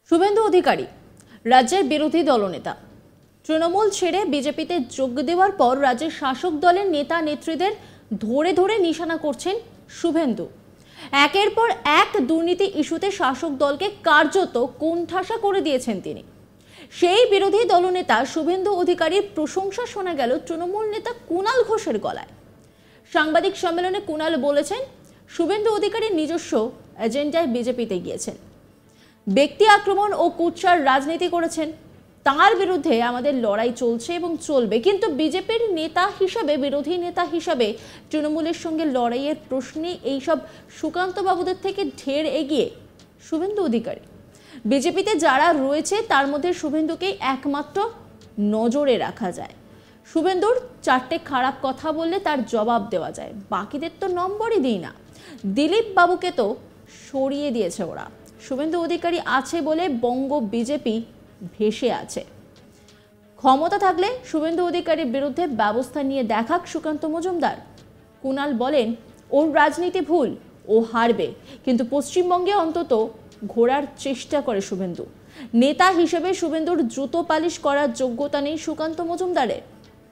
শুভেন্দু অধিকারী রাজ্যের বিরোধী দলনেতা। তৃণমূল ছেড়ে বিজেপিতে যোগ দেওয়ার পর রাজ্যের শাসক দলের নেতা নেত্রীদের ধরে ধরে নিশানা করছেন শুভেন্দু। একের পর এক দুর্নীতি ইস্যুতে শাসক দলকে কার্যত কোণঠাসা করে দিয়েছেন তিনি। সেই বিরোধী দলনেতা শুভেন্দু অধিকারীর প্রশংসা শোনা গেল তৃণমূল নেতা কুণাল ঘোষের গলায়। সাংবাদিক সম্মেলনে কুণাল বলেছেন, শুভেন্দু অধিকারীর নিজস্ব এজেন্ডায় বিজেপিতে গিয়েছেন, ব্যক্তি আক্রমণ ও কুৎসার রাজনীতি করেছেন। তার বিরুদ্ধে আমাদের লড়াই চলছে এবং চলবে, কিন্তু বিজেপির নেতা হিসাবে, বিরোধী নেতা হিসাবে তৃণমূলের সঙ্গে লড়াইয়ের প্রশ্নে এইসব সুকান্ত বাবুদের থেকে ঢের এগিয়ে শুভেন্দু অধিকারী। বিজেপিতে যারা রয়েছে তার মধ্যে শুভেন্দুকেই একমাত্র নজরে রাখা যায়। শুভেন্দুর চারটে খারাপ কথা বললে তার জবাব দেওয়া যায়, বাকিদের তো নম্বরই দিই না। দিলীপ বাবুকে তো সরিয়ে দিয়েছে ওরা। শুভেন্দু অধিকারী আছে বলে বঙ্গ বিজেপি ভেসে আছে। ক্ষমতা থাকলে শুভেন্দু অধিকারীর বিরুদ্ধে ব্যবস্থা নিয়ে দেখাক সুকান্ত মজুমদার। কুণাল বলেন, ওর রাজনীতি ভুল, ও হারবে, কিন্তু পশ্চিমবঙ্গে অন্তত ঘোরার চেষ্টা করে শুভেন্দু। নেতা হিসেবে শুভেন্দুর জুতো পালিশ করার যোগ্যতা নেই সুকান্ত মজুমদারের।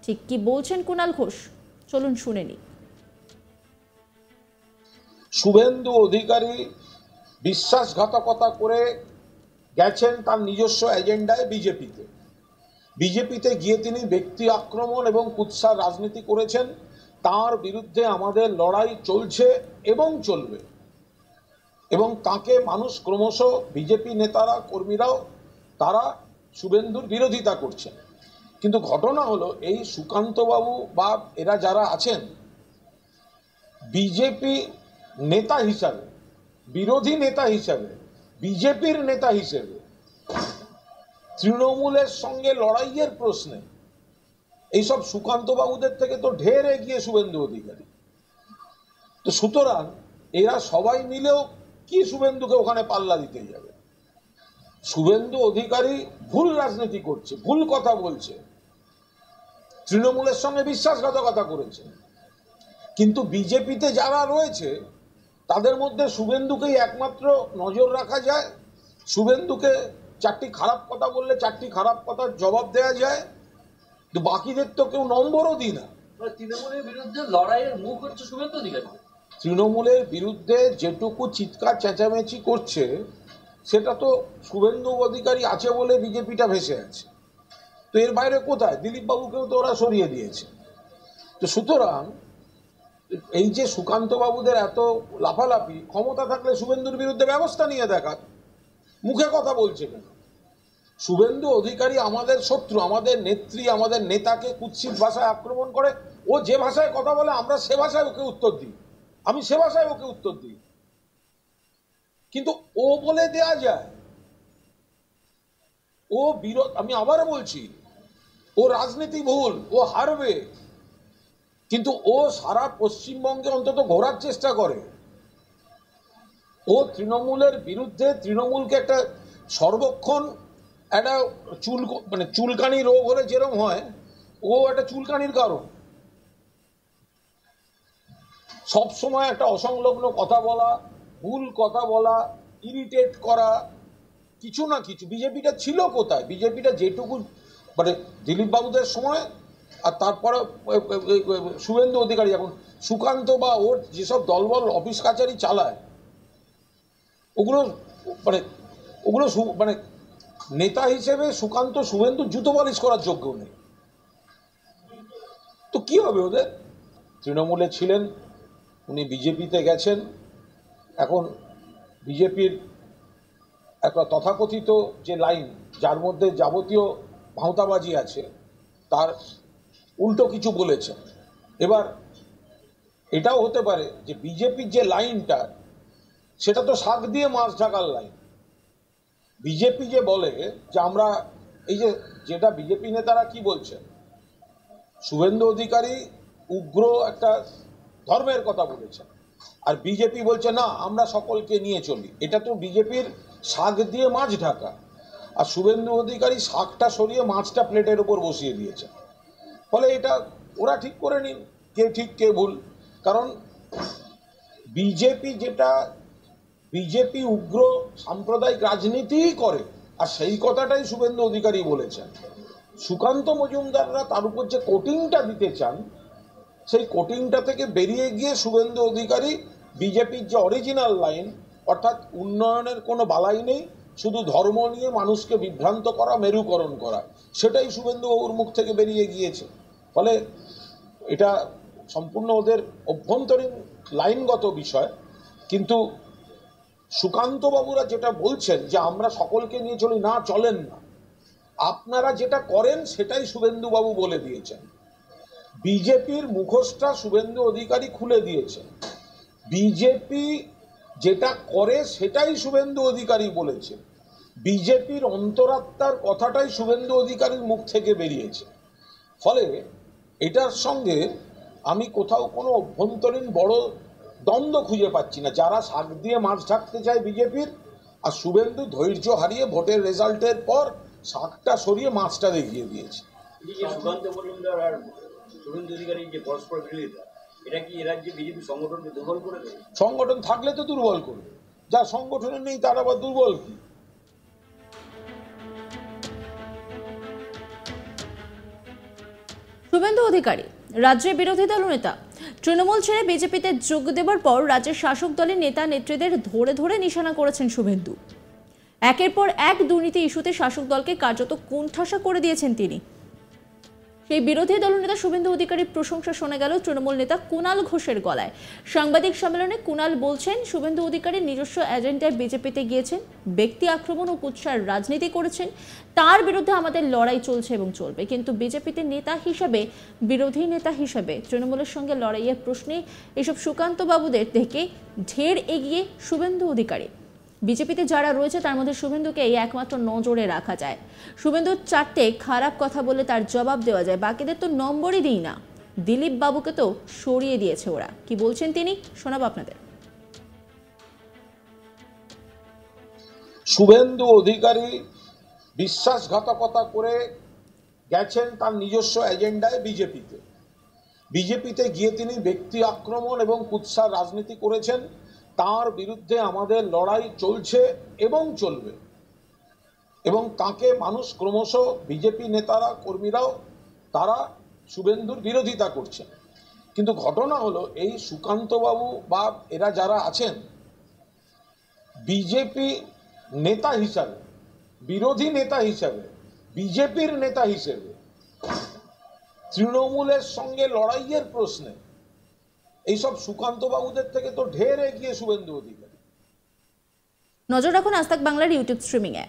ঠিক কি বলছেন কুণাল ঘোষ, চলুন শুনে নি। শুভেন্দু অধিকারী বিশ্বাসঘাতকতা করে গেছেন তার নিজস্ব এজেন্ডায় বিজেপিতে গিয়ে তিনি ব্যক্তি আক্রমণ এবং কুৎসার রাজনীতি করেছেন। তার বিরুদ্ধে আমাদের লড়াই চলছে এবং চলবে, এবং তাকে মানুষ ক্রমশ, বিজেপি নেতারা, কর্মীরাও তারা শুভেন্দুর বিরোধিতা করছেন। কিন্তু ঘটনা হলো, এই সুকান্তবাবু বা এরা যারা আছেন বিজেপি নেতা হিসাবে, বিরোধী নেতা হিসাবে, বিজেপির নেতা হিসেবে তৃণমূলের সঙ্গে লড়াইয়ের প্রশ্নে এইসব সুকান্ত বাবুদের থেকে তো ঢের এগিয়ে শুভেন্দু অধিকারী। তো সুতরাং এরা সবাই মিলেও কি শুভেন্দুকে ওখানে পাল্লা দিতে যাবে? শুভেন্দু অধিকারী ভুল রাজনীতি করছে, ভুল কথা বলছে, তৃণমূলের সঙ্গে বিশ্বাসঘাতকতা করেছে। কিন্তু বিজেপিতে যারা রয়েছে তাদের মধ্যে শুভেন্দুকেই একমাত্র নজর রাখা যায়। শুভেন্দুকে চারটি খারাপ কথা বললে চারটি খারাপ কথার জবাব দেওয়া যায়, তো বাকিদের তো কেউ নম্বরও দিই না। তৃণমূলের বিরুদ্ধে লড়াইয়ের মুখ হচ্ছে শুভেন্দু অধিকারী। তৃণমূলের বিরুদ্ধে যেটুকু চিৎকার চেঁচামেচি করছে সেটা তো শুভেন্দু অধিকারী আছে বলে বিজেপিটা ভেসে আছে। তো এর বাইরে কোথায়? দিলীপ বাবুকেও তো ওরা সরিয়ে দিয়েছে। তো সুতরাং এই যে সুকান্ত বাবুদের এত লাফালাফি, ক্ষমতা থাকলে শুভেন্দুর বিরুদ্ধে ব্যবস্থা নিয়ে দেখাক, মুখে কথা বলছে কেন? শুভেন্দু অধিকারী আমাদের শত্রু, আমাদের নেত্রী, আমাদের নেতাকে কুৎসিত ভাষায় আক্রমণ করে। ও যে ভাষায় কথা বলে আমরা সে ভাষায় ওকে উত্তর দিই, আমি সে ভাষায় ওকে উত্তর দিই। কিন্তু ও বলে দেয়া যায় ও বিরোধ, আমি আবার বলছি, ও রাজনীতি ভুল, ও হারবে, কিন্তু ও সারা পশ্চিমবঙ্গে অন্তত ঘোরার চেষ্টা করে। ও তৃণমূলের বিরুদ্ধে, তৃণমূলকে একটা সর্বক্ষণ একটা চুলকানি রোগ হলে যেরকম হয়, ও একটা চুলকানির কারণ। সব সময় একটা অসংলগ্ন কথা বলা, ভুল কথা বলা, ইরিটেট করা, কিছু না কিছু। বিজেপিটা ছিল কোথায়? বিজেপিটা যেটুকু দিলীপ বাবুদের সময়, আর তারপরে শুভেন্দু অধিকারী, এখন সুকান্ত বা ওর যেসব দলবল অফিস কাছারি চালায়, ওগুলো নেতা হিসেবে সুকান্ত শুভেন্দু জুতো পালিশ করার যোগ্য নেই। তো কি হবে ওদের? তৃণমূলে ছিলেন, উনি বিজেপিতে গেছেন, এখন বিজেপির একটা তথাকথিত যে লাইন, যার মধ্যে যাবতীয় ভাঁওতাবাজি আছে, তার উল্টো কিছু বলেছেন। এবার এটাও হতে পারে যে বিজেপির যে লাইনটা, সেটা তো শাক দিয়ে মাছ ঢাকার লাইন। বিজেপি যে বলে যে আমরা, এই যেটা বিজেপি নেতারা কি বলছেন, শুভেন্দু অধিকারী উগ্র একটা ধর্মের কথা বলেছেন, আর বিজেপি বলছে না আমরা সকলকে নিয়ে চলি। এটা তো বিজেপির শাক দিয়ে মাছ ঢাকা, আর শুভেন্দু অধিকারী শাকটা সরিয়ে মাছটা প্লেটের উপর বসিয়ে দিয়েছে। ফলে এটা ওরা ঠিক করে নিন কে ঠিক কে ভুল। কারণ বিজেপি উগ্র সাম্প্রদায়িক রাজনীতিই করে, আর সেই কথাটাই শুভেন্দু অধিকারী বলেছেন। সুকান্ত মজুমদাররা তার উপর যে কোটিংটা দিতে চান, সেই কোটিংটা থেকে বেরিয়ে গিয়ে শুভেন্দু অধিকারী বিজেপির যে অরিজিনাল লাইন, অর্থাৎ উন্নয়নের কোনো বালাই নেই, শুধু ধর্ম নিয়ে মানুষকে বিভ্রান্ত করা, মেরুকরণ করা, সেটাই শুভেন্দুবাবুর মুখ থেকে বেরিয়ে গিয়েছে। ফলে এটা সম্পূর্ণ ওদের অভ্যন্তরীণ লাইনগত বিষয়। কিন্তু সুকান্তবাবুরা যেটা বলছেন যে আমরা সকলকে নিয়ে চলি, না, চলেন না। আপনারা যেটা করেন সেটাই শুভেন্দুবাবু বলে দিয়েছেন। বিজেপির মুখোশটা শুভেন্দু অধিকারী খুলে দিয়েছেন। বিজেপি যেটা করে সেটাই শুভেন্দু অধিকারী বলেছে। বিজেপির অন্তরাত্মার কথাটাই শুভেন্দু অধিকারীর মুখ থেকে বেরিয়েছে। ফলে এটার সঙ্গে আমি কোথাও কোনো অভ্যন্তরীণ বড় দ্বন্দ্ব খুঁজে পাচ্ছি না। যারা শাক দিয়ে মাছ ঢাকতে চায় বিজেপির, আর শুভেন্দু ধৈর্য হারিয়ে ভোটের রেজাল্টের পর শাকটা সরিয়ে মাছটা দেখিয়ে দিয়েছে। সুকান্ত মজুমদার আর শুভেন্দু অধিকারীর যে পরস্পর বিরোধিতা, এটা কি এ রাজ্যে বিজেপি সংগঠনকে দুর্বল করে দেবে? সংগঠন থাকলে তো দুর্বল করবে, যা সংগঠনে নেই তার আবার দুর্বল কি? শুভেন্দু অধিকারী রাজ্যের বিরোধী দলনেতা। তৃণমূল ছেড়ে বিজেপিতে যোগ দেওয়ার পর রাজ্যের শাসক দলের নেতা নেত্রীদের ধরে ধরে নিশানা করেছেন শুভেন্দু। একের পর এক দুর্নীতি ইস্যুতে শাসক দলকে কার্যত কোণঠাসা করে দিয়েছেন তিনি। সেই বিরোধী দলনেতা শুভেন্দু অধিকারীর প্রশংসা শোনা গেল তৃণমূল নেতা কুণাল ঘোষের গলায়। সাংবাদিক সম্মেলনে কুণাল বলছেন, শুভেন্দু অধিকারী নিজস্ব এজেন্ডায় বিজেপিতে গিয়েছেন, ব্যক্তি আক্রমণ ও কুৎসার রাজনীতি করেছেন। তার বিরুদ্ধে আমাদের লড়াই চলছে এবং চলবে, কিন্তু বিজেপিতে নেতা হিসাবে, বিরোধী নেতা হিসাবে তৃণমূলের সঙ্গে লড়াইয়ের প্রশ্নে এসব সুকান্ত বাবুদের থেকে ঢের এগিয়ে শুভেন্দু অধিকারী। বিজেপিতে যারা রয়েছে তার মধ্যে শুভেন্দুকে এই একমাত্র নজরে রাখা যায়। শুভেন্দুর চারটে খারাপ কথা বলে তার জবাব দেওয়া যায়, বাকিদের তো নম্বরই দিই না। দিলীপ বাবুকে তো সরিয়ে দিয়েছে ওরা। কি বলছেন তিনি, শোনাবো আপনাদের। শুভেন্দু অধিকারী বিশ্বাসঘাতকতা করে গেছেন তার নিজস্ব এজেন্ডায় বিজেপিতে। বিজেপিতে গিয়ে তিনি ব্যক্তি আক্রমণ এবং কুৎসার রাজনীতি করেছেন। তার বিরুদ্ধে আমাদের লড়াই চলছে এবং চলবে, এবং তাকে মানুষ ক্রমশ, বিজেপি নেতারা, কর্মীরাও, তারা শুভেন্দুর বিরোধিতা করছেন। কিন্তু ঘটনা হলো, এই সুকান্তবাবু বা এরা যারা আছেন, বিজেপি নেতা হিসাবে, বিরোধী নেতা হিসাবে, বিজেপির নেতা হিসেবে তৃণমূলের সঙ্গে লড়াইয়ের প্রশ্নে এইসব সুকান্ত বাবুদের থেকে তো ঢের এগিয়ে শুভেন্দু অধিকারী। নজর রাখুন আজ তাক বাংলার ইউটিউব স্ট্রিমিং এ।